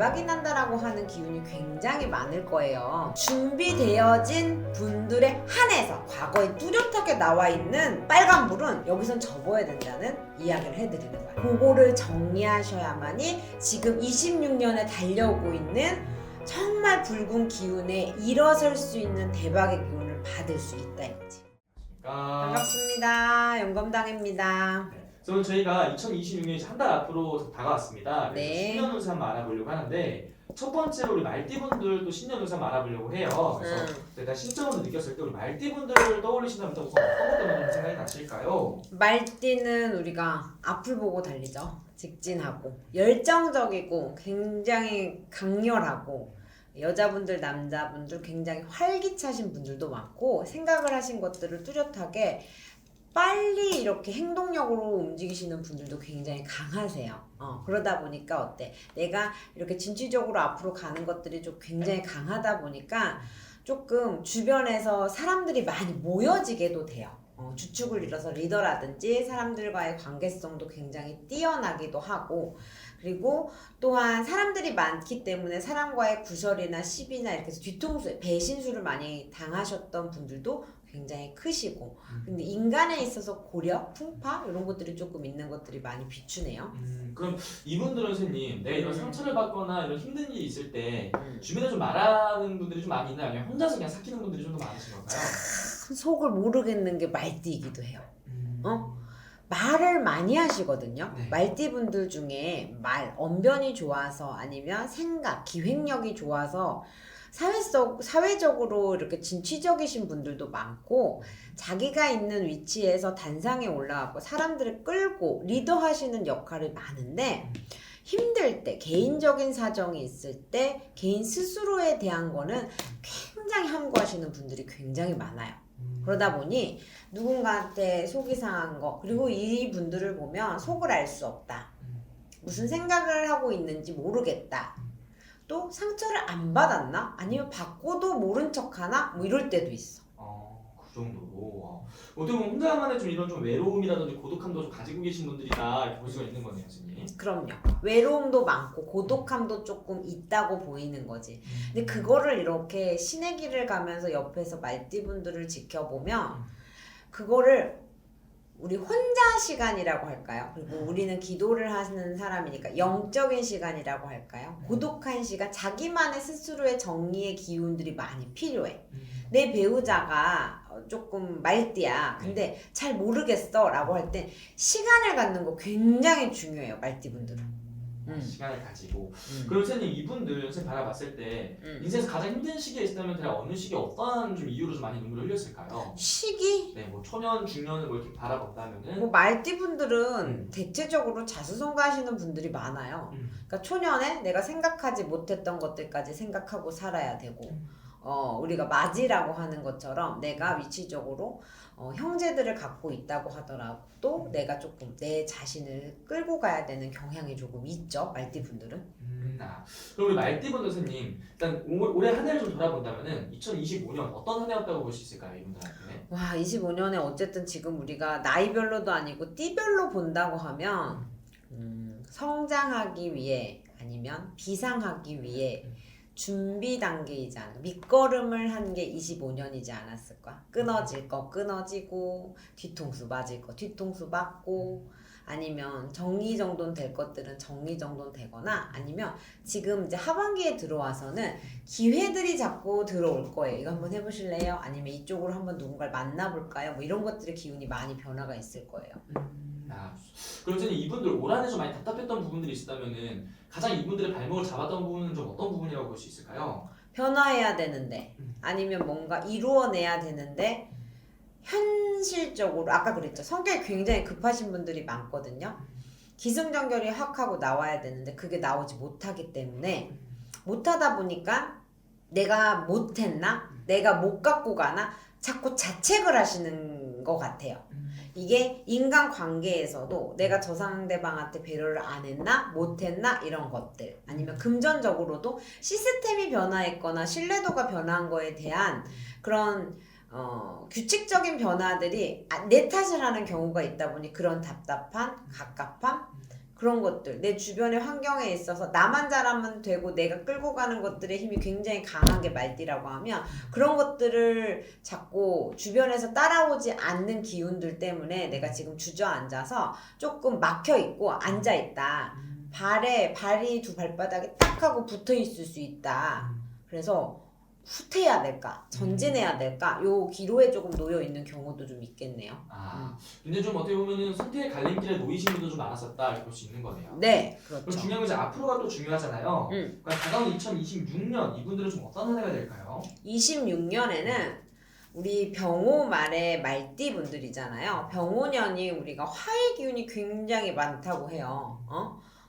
대박이 난다라고 하는 기운이 굉장히 많을 거예요. 준비되어진 분들에 한해서 과거에 뚜렷하게 나와 있는 빨간불은 여기선 접어야 된다는 이야기를 해드리는 거예요. 그거를 정리하셔야만이 지금 26년에 달려오고 있는 정말 붉은 기운에 일어설 수 있는 대박의 기운을 받을 수 있다 이거지. 반갑습니다. 영검당입니다. 그래서 저희가 2026년이 한 달 앞으로 다가왔습니다. 그래서 네. 신년 운세 한번 알아보려고 하는데 첫 번째로 우리 말띠분들도 신년 운세 한번 알아보려고 해요. 그래서 일단 신점으로 느꼈을 때 우리 말띠분들을 떠올리신다면 우선 어떤 것 때문에 생각이 나실까요? 말띠는 우리가 앞을 보고 달리죠. 직진하고 열정적이고 굉장히 강렬하고 여자분들 남자분들 굉장히 활기차신 분들도 많고 생각을 하신 것들을 뚜렷하게 빨리 이렇게 행동력으로 움직이시는 분들도 굉장히 강하세요. 그러다 보니까 어때? 내가 이렇게 진취적으로 앞으로 가는 것들이 좀 굉장히 강하다 보니까 조금 주변에서 사람들이 많이 모여지게도 돼요. 주축을 이뤄서 리더라든지 사람들과의 관계성도 굉장히 뛰어나기도 하고, 그리고 또한 사람들이 많기 때문에 사람과의 구설이나 시비나 이렇게 해서 뒤통수에 배신수를 많이 당하셨던 분들도 굉장히 크시고, 근데 인간에 있어서 고력, 풍파 이런 것들이 조금 있는 것들이 많이 비추네요. 그럼 이분들은 선생님, 내가 이런 상처를 받거나 이런 힘든 일이 있을 때 주변에 좀 말하는 분들이 좀 많이 있나요? 아니면 혼자서 그냥 삭히는 분들이 좀 더 많으신 건가요? 속을 모르겠는 게 말띠이기도 해요. 말을 많이 하시거든요. 네. 말띠분들 중에 언변이 좋아서 아니면 생각, 기획력이 좋아서 사회적으로 이렇게 진취적이신 분들도 많고, 자기가 있는 위치에서 단상에 올라가고 사람들을 끌고 리더하시는 역할이 많은데, 힘들 때, 개인적인 사정이 있을 때 개인 스스로에 대한 거는 굉장히 함구하시는 분들이 굉장히 많아요. 그러다 보니 누군가한테 속이 상한 거, 그리고 이 분들을 보면 속을 알 수 없다, 무슨 생각을 하고 있는지 모르겠다, 또 상처를 안 받았나? 아니면 받고도 모른 척하나? 뭐 이럴 때도 있어. 그 정도로. 어떻게 보면 혼자만의 좀 이런 좀 외로움이라든지 고독함도 좀 가지고 계신 분들이다 이렇게 볼 수가 있는 거네요, 선생님. 그럼요. 외로움도 많고 고독함도 조금 있다고 보이는 거지. 근데 그거를 이렇게 신의 길을 가면서 옆에서 말띠분들을 지켜보면 그거를 우리 혼자 시간이라고 할까요? 그리고 우리는 기도를 하는 사람이니까 영적인 시간이라고 할까요? 고독한 시간, 자기만의 스스로의 정리의 기운들이 많이 필요해. 내 배우자가 조금 말띠야, 근데 잘 모르겠어 라고 할 때 시간을 갖는 거 굉장히 중요해요, 말띠분들은. 시간을 가지고. 그럼 선생님, 이분들 선생님 바라봤을 때 인생에서 가장 힘든 시기에 있다면 대략 어느 시기에 어떠한 좀 이유로 좀 많이 눈물을 흘렸을까요? 시기? 네, 뭐 초년, 중년을 뭐 이렇게 바라본다면은 뭐 말띠분들은 대체적으로 자수성가하시는 분들이 많아요. 그러니까 초년에 내가 생각하지 못했던 것들까지 생각하고 살아야 되고, 우리가 맞이라고 하는 것처럼 내가 위치적으로 형제들을 갖고 있다고 하더라도 내가 조금 내 자신을 끌고 가야 되는 경향이 조금 있죠, 말띠분들은. 그럼 우리 말띠분들 선생님, 일단 올해 한 해를 좀 돌아본다면은 2025년 어떤 한 해였다고 볼 수 있을까요, 이분들한테? 와, 25년에 어쨌든 지금 우리가 나이별로도 아니고 띠별로 본다고 하면 성장하기 위해 아니면 비상하기 위해 준비 단계이지 않아, 밑거름을 한 게 25년이지 않았을까? 끊어질 거 끊어지고, 뒤통수 맞을 거 뒤통수 맞고, 아니면 정리정돈 될 것들은 정리정돈 되거나, 아니면 지금 이제 하반기에 들어와서는 기회들이 자꾸 들어올 거예요. 이거 한번 해보실래요? 아니면 이쪽으로 한번 누군가를 만나볼까요? 뭐 이런 것들의 기운이 많이 변화가 있을 거예요. 그럼 선생님, 이분들 올 한 해 좀 많이 답답했던 부분들이 있다면은 가장 이분들의 발목을 잡았던 부분은 좀 어떤 부분이라고 볼 수 있을까요? 변화해야 되는데, 아니면 뭔가 이루어내야 되는데, 현실적으로 아까 그랬죠, 성격이 굉장히 급하신 분들이 많거든요. 기승전결이 확 하고 나와야 되는데 그게 나오지 못하기 때문에, 못하다 보니까 내가 못했나? 내가 못 갖고 가나? 자꾸 자책을 하시는 것 같아요. 이게 인간관계에서도 내가 저 상대방한테 배려를 안 했나? 못했나? 이런 것들, 아니면 금전적으로도 시스템이 변화했거나 신뢰도가 변화한 거에 대한 그런 규칙적인 변화들이 내 탓을 하는 경우가 있다 보니 그런 답답한, 갑갑함, 그런 것들, 내 주변의 환경에 있어서 나만 잘하면 되고 내가 끌고 가는 것들의 힘이 굉장히 강한 게 말띠라고 하면 그런 것들을 자꾸 주변에서 따라오지 않는 기운들 때문에 내가 지금 주저앉아서 조금 막혀있고 앉아있다. 발이 두 발바닥에 딱 하고 붙어 있을 수 있다. 그래서 후퇴해야 될까? 전진해야 될까? 요 기로에 조금 놓여 있는 경우도 좀 있겠네요. 근데 좀 어떻게 보면은 선택의 갈림길에 놓이신 분도 좀 많았었다 이렇게 볼 수 있는 거네요. 네, 그럼 그렇죠. 중요한 건 이제 앞으로가 또 중요하잖아요. 그러니까 다가온 2026년 이분들은 좀 어떤 한 해가 될까요? 26년에는 우리 병호 말의 말띠 분들이잖아요. 병호년이 우리가 화의 기운이 굉장히 많다고 해요.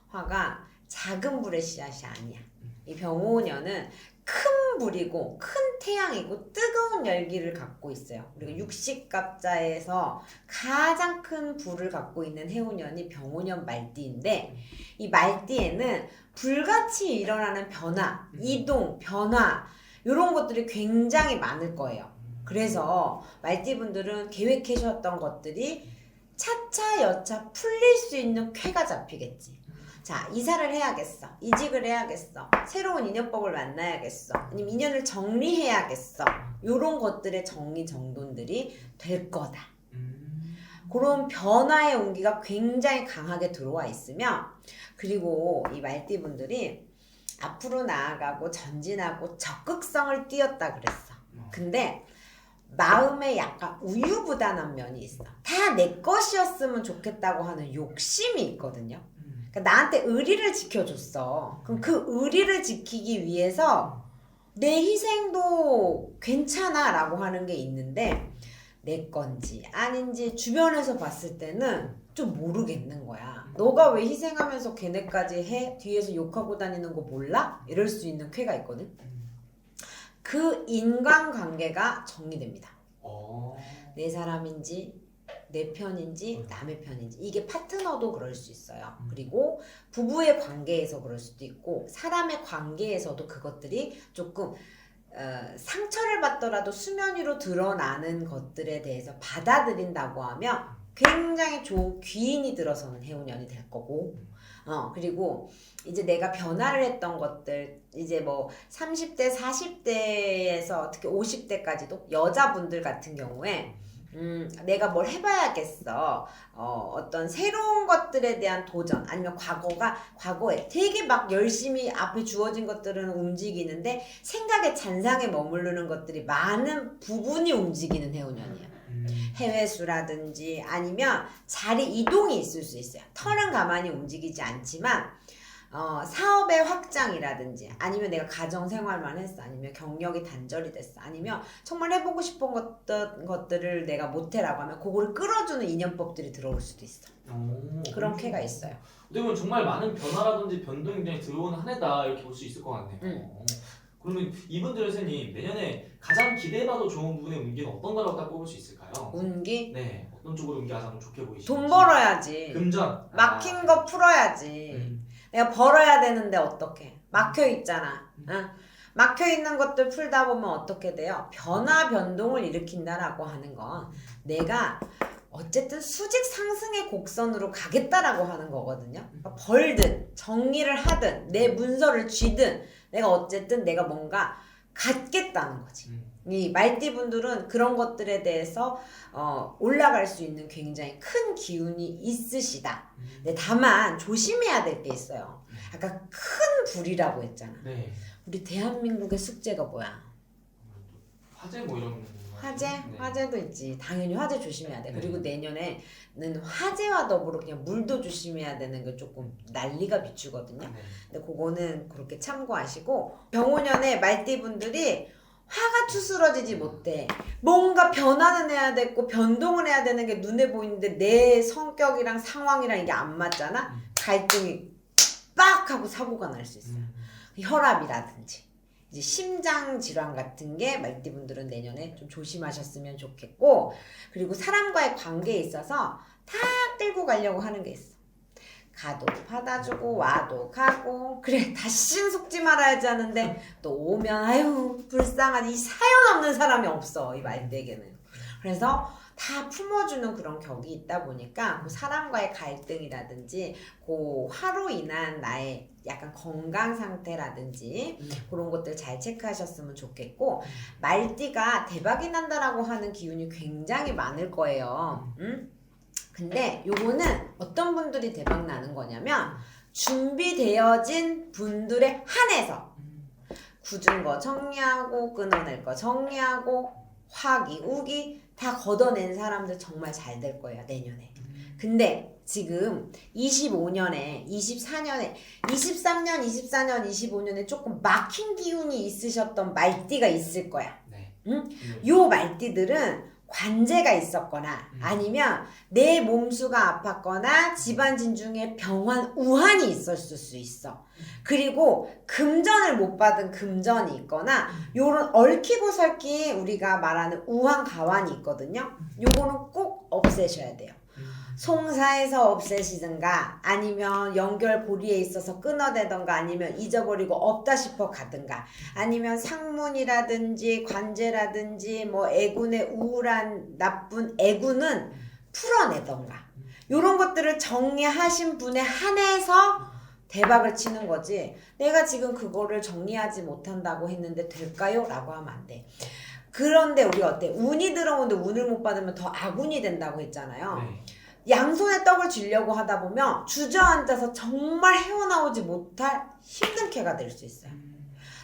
화가 작은 불의 씨앗이 아니야. 이 병호년은 큰 불이고 큰 태양이고 뜨거운 열기를 갖고 있어요. 우리가 육식갑자에서 가장 큰 불을 갖고 있는 해운년이 병호년 말띠인데 이 말띠에는 불같이 일어나는 변화, 이동, 변화 이런 것들이 굉장히 많을 거예요. 그래서 말띠분들은 계획하셨던 것들이 차차 여차 풀릴 수 있는 쾌가 잡히겠지. 자, 이사를 해야겠어. 이직을 해야겠어. 새로운 인연법을 만나야겠어. 아니면 인연을 정리해야겠어. 요런 것들의 정리정돈들이 될 거다. 그런 변화의 온기가 굉장히 강하게 들어와 있으며 그리고 이 말띠분들이 앞으로 나아가고 전진하고 적극성을 띄었다 그랬어. 근데 마음에 약간 우유부단한 면이 있어. 다 내 것이었으면 좋겠다고 하는 욕심이 있거든요. 그러니까 나한테 의리를 지켜줬어. 그럼 그 의리를 지키기 위해서 내 희생도 괜찮아 라고 하는 게 있는데 내 건지 아닌지 주변에서 봤을 때는 좀 모르겠는 거야. 너가 왜 희생하면서 걔네까지 해? 뒤에서 욕하고 다니는 거 몰라? 이럴 수 있는 쾌가 있거든. 그 인간관계가 정리됩니다. 내 사람인지 내 편인지 남의 편인지 이게 파트너도 그럴 수 있어요. 그리고 부부의 관계에서 그럴 수도 있고 사람의 관계에서도 그것들이 조금 상처를 받더라도 수면 위로 드러나는 것들에 대해서 받아들인다고 하면 굉장히 좋은 귀인이 들어서는 해운년이 될 거고 그리고 이제 내가 변화를 했던 것들 이제 뭐 30대 40대에서 특히 50대까지도 여자분들 같은 경우에 내가 뭘 해봐야겠어. 어떤 새로운 것들에 대한 도전 아니면 과거에 되게 막 열심히 앞에 주어진 것들은 움직이는데 생각의 잔상에 머무르는 것들이 많은 부분이 움직이는 해운년이에요. 해외수라든지 아니면 자리 이동이 있을 수 있어요. 턴은 가만히 움직이지 않지만 사업의 확장이라든지 아니면 내가 가정생활만 했어 아니면 경력이 단절이 됐어 아니면 정말 해보고 싶은 것들을 내가 못해라고 하면 그거를 끌어주는 인연법들이 들어올 수도 있어. 그런 쾌가 있어요. 어떻게 보면 정말 많은 변화라든지 변동이 굉장히 들어오는 한 해다 이렇게 볼 수 있을 것 같네요. 그러면 이분들은 선생님 내년에 가장 기대해봐도 좋은 부분의 운기는 어떤 거라고 딱 꼽을 수 있을까요? 운기? 네, 어떤 쪽으로 운기가 가장 좋게 보이시는지. 돈 벌어야지. 금전. 막힌 거 풀어야지. 내가 벌어야 되는데 어떡해. 막혀 있잖아. 막혀 있는 것들 풀다 보면 어떻게 돼요? 변화 변동을 일으킨다라고 하는 건 내가 어쨌든 수직 상승의 곡선으로 가겠다라고 하는 거거든요. 그러니까 벌든 정리를 하든 내 문서를 쥐든 내가 어쨌든 내가 뭔가 갖겠다는 거지. 이 말띠분들은 그런 것들에 대해서 올라갈 수 있는 굉장히 큰 기운이 있으시다. 근데 다만 조심해야 될 게 있어요. 아까 큰 불이라고 했잖아. 네. 우리 대한민국의 숙제가 뭐야? 화재 뭐 이런 화재? 네. 화재도 있지. 당연히 화재 조심해야 돼. 그리고 내년에는 화재와 더불어 그냥 물도 조심해야 되는 게 조금 난리가 비추거든요. 근데 그거는 그렇게 참고하시고 병호년에 말띠분들이 화가 투스러지지 못해. 뭔가 변화는 해야 되고 변동을 해야 되는 게 눈에 보이는데 내 성격이랑 상황이랑 이게 안 맞잖아? 갈등이 빡 하고 사고가 날 수 있어요. 혈압이라든지 이제 심장 질환 같은 게 말띠분들은 내년에 좀 조심하셨으면 좋겠고 그리고 사람과의 관계에 있어서 다 끌고 가려고 하는 게 있어. 가도 받아주고 와도 가고 그래 다시는 속지 말아야지 하는데 또 오면 아유 불쌍하지 이 사연 없는 사람이 없어 이 말띠에게는. 그래서 다 품어주는 그런 격이 있다 보니까 그 사람과의 갈등이라든지 그 화로 인한 나의 약간 건강 상태라든지 그런 것들 잘 체크하셨으면 좋겠고, 말띠가 대박이 난다라고 하는 기운이 굉장히 많을 거예요. 근데 요거는 어떤 분들이 대박 나는 거냐면 준비되어진 분들에 한해서 굳은 거 정리하고 끊어낼 거 정리하고 화기 우기 다 걷어낸 사람들 정말 잘 될 거예요, 내년에. 근데 지금 25년에 24년에 23년 24년 25년에 조금 막힌 기운이 있으셨던 말띠가 있을 거야. 네. 응? 요 말띠들은 관제가 있었거나 아니면 내 몸수가 아팠거나 집안진 중에 병환 우환이 있었을 수 있어. 그리고 금전을 못 받은 금전이 있거나 요런 얽히고 설킨 우리가 말하는 우환 가환이 있거든요. 요거는 꼭 없애셔야 돼요. 송사에서 없애시든가 아니면 연결고리에 있어서 끊어내던가 아니면 잊어버리고 없다 싶어 가든가 아니면 상문이라든지 관제라든지 뭐 애군의 우울한 나쁜 애군은 풀어내던가 요런 것들을 정리하신 분에 한해서 대박을 치는 거지, 내가 지금 그거를 정리하지 못한다고 했는데 될까요? 라고 하면 안 돼. 그런데 우리 어때? 운이 들어오는데 운을 못 받으면 더 악운이 된다고 했잖아요. 네. 양손에 떡을 쥐려고 하다 보면 주저앉아서 정말 헤어나오지 못할 힘든 캐가 될 수 있어요.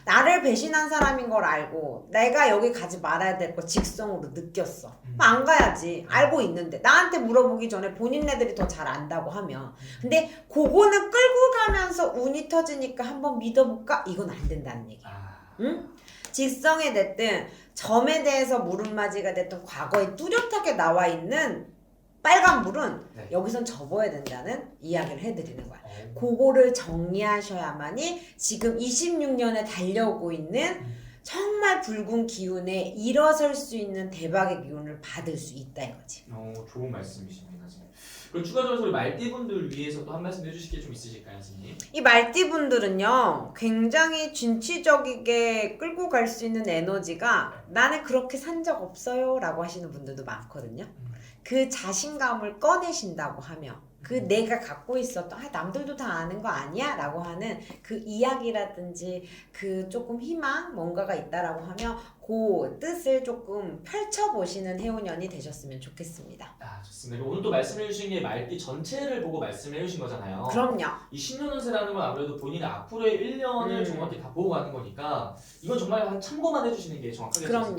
나를 배신한 사람인 걸 알고 내가 여기 가지 말아야 될 거 직성으로 느꼈어. 그럼 안 가야지. 알고 있는데 나한테 물어보기 전에 본인네들이 더 잘 안다고 하면, 근데 그거는 끌고 가면서 운이 터지니까 한번 믿어볼까? 이건 안 된다는 얘기야. 응? 직성에 됐든 점에 대해서 무릎맞이가 됐든 과거에 뚜렷하게 나와 있는 빨간불은 네. 여기선 접어야 된다는 이야기를 해드리는 거야. 그거를 정리하셔야만이 지금 26년에 달려오고 있는 정말 붉은 기운에 일어설 수 있는 대박의 기운을 받을 수 있다 이거지. 좋은 말씀이십니다, 선생님. 그리고 추가적으로 우리 말띠분들 위해서 또 한 말씀 해주실 게 좀 있으실까요, 선생님? 이 말띠분들은요 굉장히 진취적이게 끌고 갈 수 있는 에너지가 나는 그렇게 산 적 없어요 라고 하시는 분들도 많거든요. 그 자신감을 꺼내신다고 하면 그 내가 갖고 있었던 남들도 다 아는 거 아니야? 라고 하는 그 이야기라든지 그 조금 희망 뭔가가 있다라고 하면 그 뜻을 조금 펼쳐보시는 해운년이 되셨으면 좋겠습니다. 좋습니다. 오늘 또 말씀해 주신 게 말띠 전체를 보고 말씀해 주신 거잖아요. 그럼요. 이 신년운세라는 건 아무래도 본인의 앞으로의 1년을 정확히 다 보고 가는 거니까 이건 정말 한 참고만 해주시는 게 정확하게 그럼요.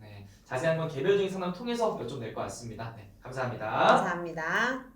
네, 자세한 건 개별적인 상담 통해서 여쭤낼 것 같습니다. 네, 감사합니다. 감사합니다.